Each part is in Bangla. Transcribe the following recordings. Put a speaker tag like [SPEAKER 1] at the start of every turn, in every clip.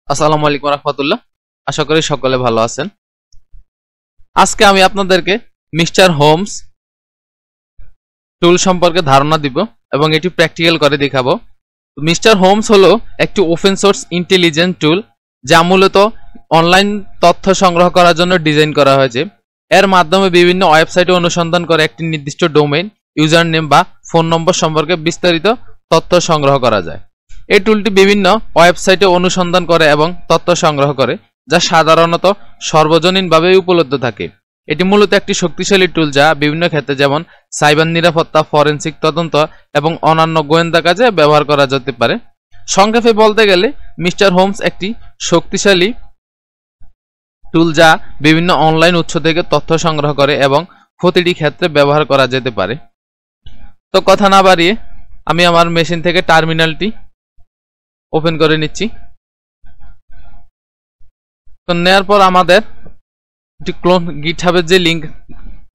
[SPEAKER 1] আসসালামু আলাইকুম রাহমাতুল্লাহ। আশা করি সকলে ভালো আছেন। আজকে আমি আপনাদেরকে মিস্টার হোমস টুল সম্পর্কে ধারণা দিব এবং এটি প্র্যাকটিক্যাল করে দেখাবো। মিস্টার হোমস হলো একটি ওপেন সোর্স ইন্টেলিজেন্ট টুল যা মূলত অনলাইন তথ্য সংগ্রহ করার জন্য ডিজাইন করা হয়েছে। এর মাধ্যমে বিভিন্ন ওয়েবসাইটে অনুসন্ধান করে একটি নির্দিষ্ট ডোমেইন, ইউজার নেম বা ফোন নম্বর সম্পর্কে বিস্তারিত তথ্য সংগ্রহ করা যায়। এই টুলটি বিভিন্ন ওয়েবসাইটে অনুসন্ধান করে এবং তথ্য সংগ্রহ করে, যা সাধারণত সর্বজনীনভাবে উপলব্ধ থাকে। এটি মূলত একটি শক্তিশালী টুল যা বিভিন্ন ক্ষেত্রে যেমন সাইবার নিরাপত্তা, ফরেনসিক তদন্ত এবং অন্যান্য গোয়েন্দা কাজে ব্যবহার করা যেতে পারে। সংক্ষেপে বলতে গেলে মিস্টার হোমস একটি শক্তিশালী টুল যা বিভিন্ন অনলাইন উৎস থেকে তথ্য সংগ্রহ করে এবং প্রতিটি ক্ষেত্রে ব্যবহার করা যেতে পারে। তো কথা না বাড়িয়ে আমি আমার মেশিন থেকে টার্মিনালটি ওপেন করে নিচ্ছি। তো নেওয়ার পর আমাদের ক্লোন গিটহাবের যে লিঙ্ক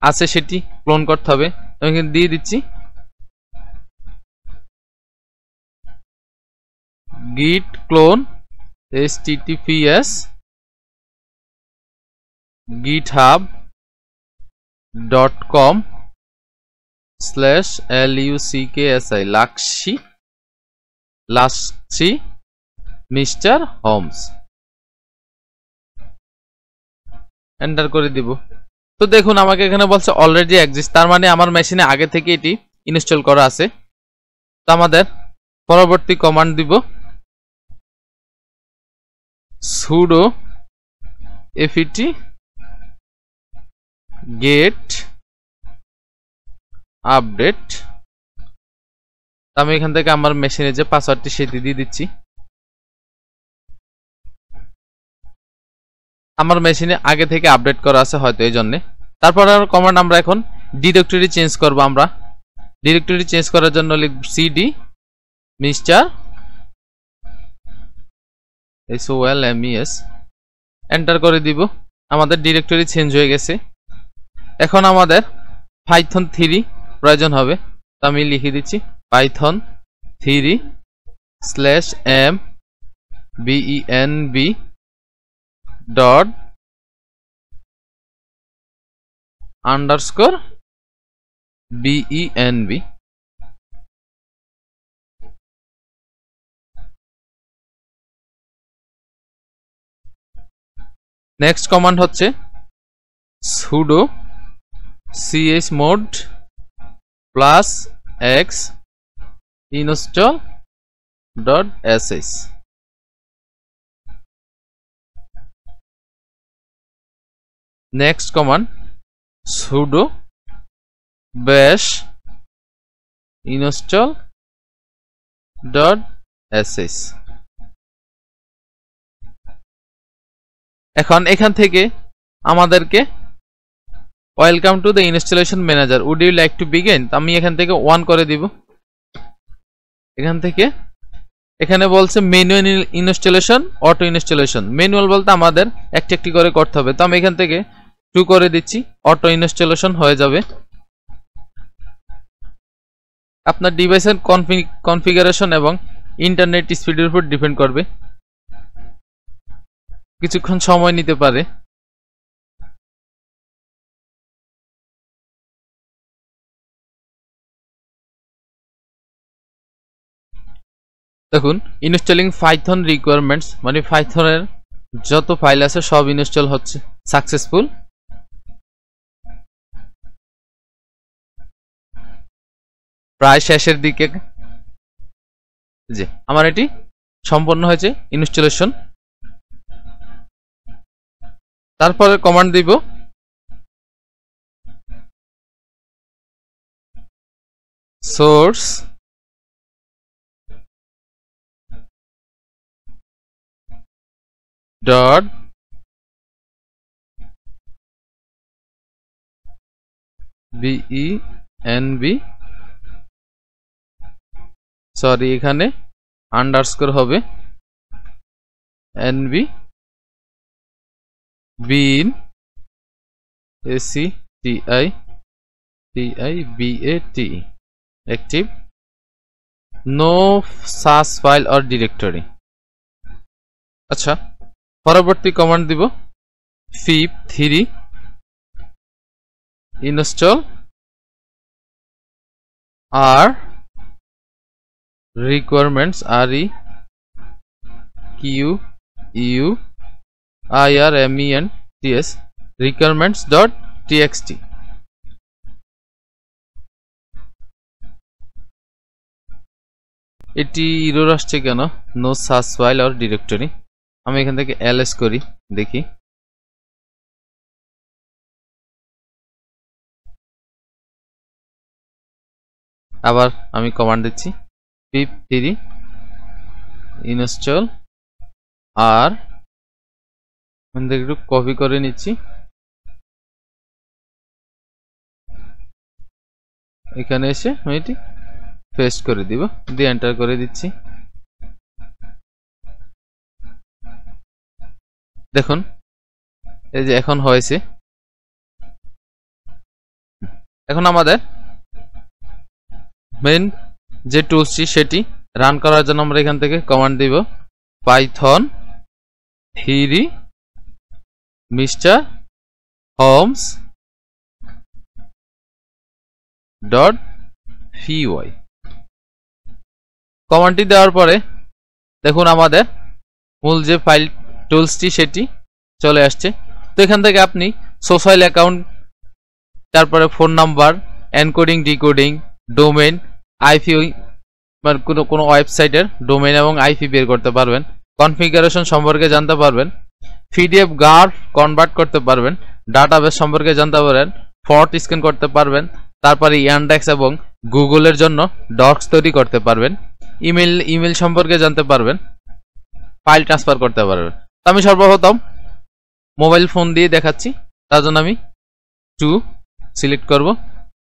[SPEAKER 1] আছে সেটি ক্লোন করতে হবে। আমি দিয়ে দিচ্ছি git clone https github.com/lucky mister Holmes enter করে দিব। তো দেখুন আমাকে এখানে বলছে অলরেডি এক্সিস্ট, তার মানে আমার মেশিনে আগে থেকে এটি ইনস্টল করা আছে। তো আমাদের পরবর্তী কমান্ড দিব sudo apt get update। আমি এখান থেকে আমার মেশিনে যে পাসওয়ার্ডটি সেটি দিয়ে দিচ্ছি। আমার মেশিনে আগে থেকে আপডেট করা আছে হয়তো এই জন্য। তারপর কমান্ড আমরা এখন ডিরেক্টরি চেঞ্জ করব। আমরা ডিরেক্টরি চেঞ্জ করার জন্য লিখব cd মিস্টার solmes এন্টার করে দিব। আমাদের ডিরেক্টরি চেঞ্জ হয়ে গেছে। এখন আমাদের পাইথন 3 প্রয়োজন হবে। তো আমি লিখে দিচ্ছি Python 3/mbenv dot underscore benv। Next command হচ্ছে sudo chmod +x install.sh। Next command sudo bash install.sh। এখন এখান থেকে আমাদেরকে welcome to the installation manager, would you like to begin. আমি এখান থেকে 1 করে দিব। এখান থেকে এখানে বলছে manual installation, auto installation. Manual বলতে আমাদের একটি একটি করে করতে হবে। তো আমি এখান থেকে 2 করে দিচ্ছি, অটো ইনস্টলেশন হয়ে যাবে। আপনার ডিভাইসের কনফিগারেশন এবং ইন্টারনেট স্পিডের উপর ডিপেন্ড করবে, কিছুক্ষণ সময় নিতে পারে। দেখুন ইনস্টলিং পাইথন রিকোয়ারমেন্টস, মানে পাইথনের যত ফাইল আছে সব ইনস্টল হচ্ছে সাকসেসফুল। প্রায় শেষের দিকে যে আমার এটি সম্পন্ন হয়েছে ইনস্টলেশন। তারপরে কমান্ড দিব সোর্স ডট benv, সরি এখানে আন্ডারস্কোর হবে nv bin activibat active no such file or directory। আচ্ছা, পরবর্তী কমান্ড দিব pip3 install r requirements requirements requirements.txt এটি এরর আসছে কেন? নো সার্চ ফাইল অর ডিরেক্টরি। আমি এখান থেকে ls করি, দেখি। আবার আমি কমান্ড দিচ্ছি pip3 install আর এখান থেকে একটু কপি করে নিচ্ছি, এখানে এসে আমি এটি পেস্ট করে দিব, দিয়ে এন্টার করে দিচ্ছি। দেখুন এই যে এখন হয়েছে। এখন আমাদের মেইন যে টুলসটি সেটি রান করার জন্য আমরা এখান থেকে কমান্ড দিব পাইথন হিরি মিস্টার হোমস ডট py। কমান্ডটি দেওয়ার পরে দেখুন আমাদের মূল যে ফাইল টুলসটি সেটি চলে আসছে। তো এখান থেকে আপনি সোশ্যাল অ্যাকাউন্ট, তারপরে phone number, encoding decoding, domain, IP, মানে কোনো ওয়েবসাইটের ডোমেইন এবং আইপি বের করতে পারবেন, কনফিগারেশন সম্পর্কে জানতে পারবেন, পিডিএফ গার্ভ কনভার্ট করতে পারবেন, ডাটাবেস সম্পর্কে জানতে পারবেন, ফর্ট স্ক্যান করতে পারবেন, তারপরে ইয়ান্ডেক্স এবং গুগলের জন্য ডক্স তৈরি করতে পারবেন, ইমেল সম্পর্কে জানতে পারবেন, ফাইল ট্রান্সফার করতে পারবেন। আমি সর্বপ্রথম মোবাইল ফোন দিয়ে দেখাচ্ছি, তার জন্য আমি 2 সিলেক্ট করব।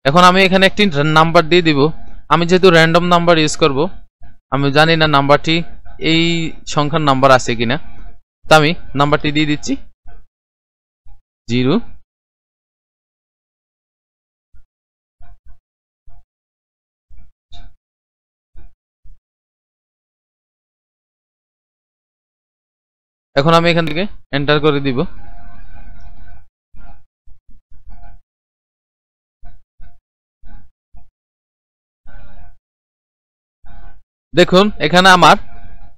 [SPEAKER 1] এখন আমি এখানে একটি নাম্বার দিয়ে দিব। আমি যেহেতু র্যান্ডম নাম্বার ইউজ করব, আমি জানি না নাম্বারটি এই সংখ্যার নাম্বার আছে কিনা, তা আমি নাম্বারটি দিয়ে দিচ্ছি 0। এখন আমি এখান থেকে এন্টার করে দিব। দেখুন এখানে আমার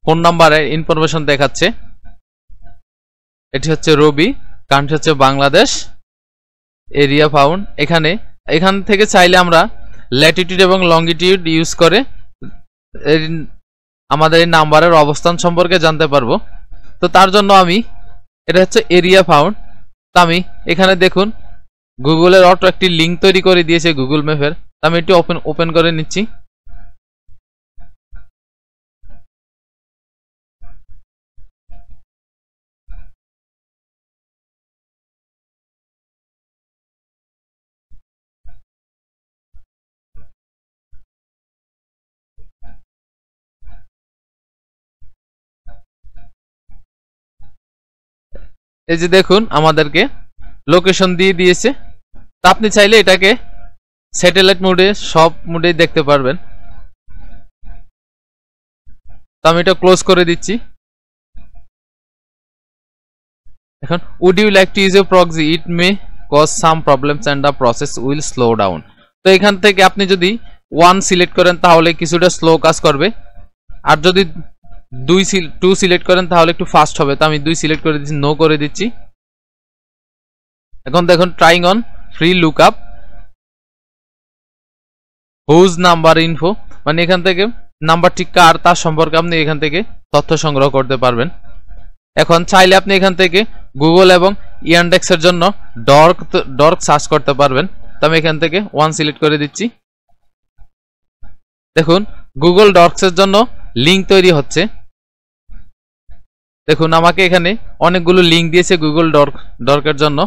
[SPEAKER 1] ফোন নাম্বারের ইনফরমেশন দেখাচ্ছে। এটি হচ্ছে রবি, কান্ট্রি হচ্ছে বাংলাদেশ, এরিয়া ফাউন্ড। এখান থেকে চাইলে আমরা ল্যাটিটিউড এবং লঙ্গিটিউড ইউজ করে আমাদের এই নাম্বারের অবস্থান সম্পর্কে জানতে পারবো। তো তার জন্য আমি, এটা হচ্ছে এরিয়া ফাউন্ড, তো আমি এখানে দেখুন গুগলের অটো একটি লিঙ্ক তৈরি করে দিয়েছে গুগল ম্যাপের, আমি এটি ওপেন করে নিচ্ছি। এই যে দেখুন আমাদেরকে লোকেশন দিয়ে দিয়েছে। তা আপনি চাইলে এটাকে স্যাটেলাইট মোডে, সব মোডেই দেখতে পারবেন। তো আমি এটা ক্লোজ করে দিচ্ছি। এখন would you like to use a proxy, it may cause some problems and the process will slow down। তো এখান থেকে আপনি যদি 1 সিলেক্ট করেন তাহলে কিছুটা স্লো কাজ করবে, আর যদি 2 সিলেক্ট করেন তাহলে একটু ফাস্ট হবে। তো আমি 2 সিলেক্ট করে দিচ্ছি, নো করে দিচ্ছি। এখন দেখুন trying on free lookup whose number info, মানে এখান থেকে নাম্বারটি কার তার সম্পর্কে আপনি এখান থেকে তথ্য সংগ্রহ করতে পারবেন। এখন চাইলে আপনি এখান থেকে গুগল এবং ইয়ান্ডেক্সের জন্য ডর্ক সার্চ করতে পারবেন। তো আমি এখান থেকে 1 সিলেক্ট করে দিচ্ছি। দেখুন গুগল ডক্সের জন্য লিঙ্ক তৈরি হচ্ছে। দেখুন আমাকে এখানে অনেকগুলো লিঙ্ক দিয়েছে গুগল ডর্কের জন্য।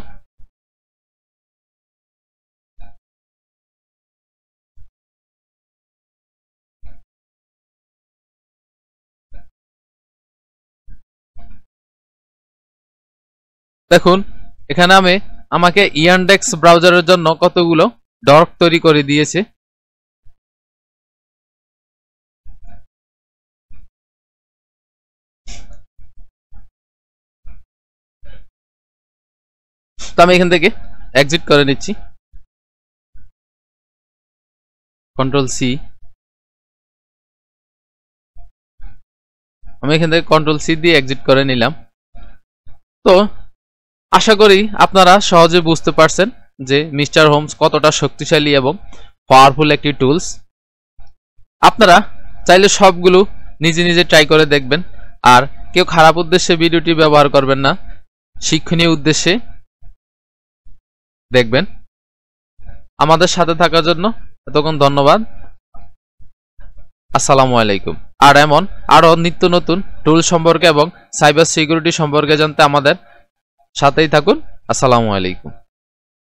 [SPEAKER 1] দেখুন এখানে আমাকে ইয়ান্ডেক্স ব্রাউজারের জন্য কতগুলো ডর্ক তৈরি করে দিয়েছে। তো আমি এখান থেকে এক্সিট করে নিচ্ছি, কন্ট্রোল সি। আমি এখান থেকে কন্ট্রোল সি দিয়ে এক্সিট করে নিলাম। তো আশা করি আপনারা সহজে বুঝতে পারছেন যে মিস্টার হোমস কতটা শক্তিশালী এবং পাওয়ারফুল একটি টুলস। আপনারা চাইলে সবগুলো নিজে নিজে ট্রাই করে দেখবেন, আর কেউ খারাপ উদ্দেশ্যে ভিডিওটি ব্যবহার করবেন না, শিক্ষণীয় উদ্দেশ্যে দেখবেন। আমাদের সাথে থাকার জন্য এতক্ষণ ধন্যবাদ। আসসালামু আলাইকুম। আর এমন আরো নিত্য নতুন টুল সম্পর্কে এবং সাইবার সিকিউরিটি সম্পর্কে জানতে আমাদের সাথেই থাকুন। আসসালামু আলাইকুম।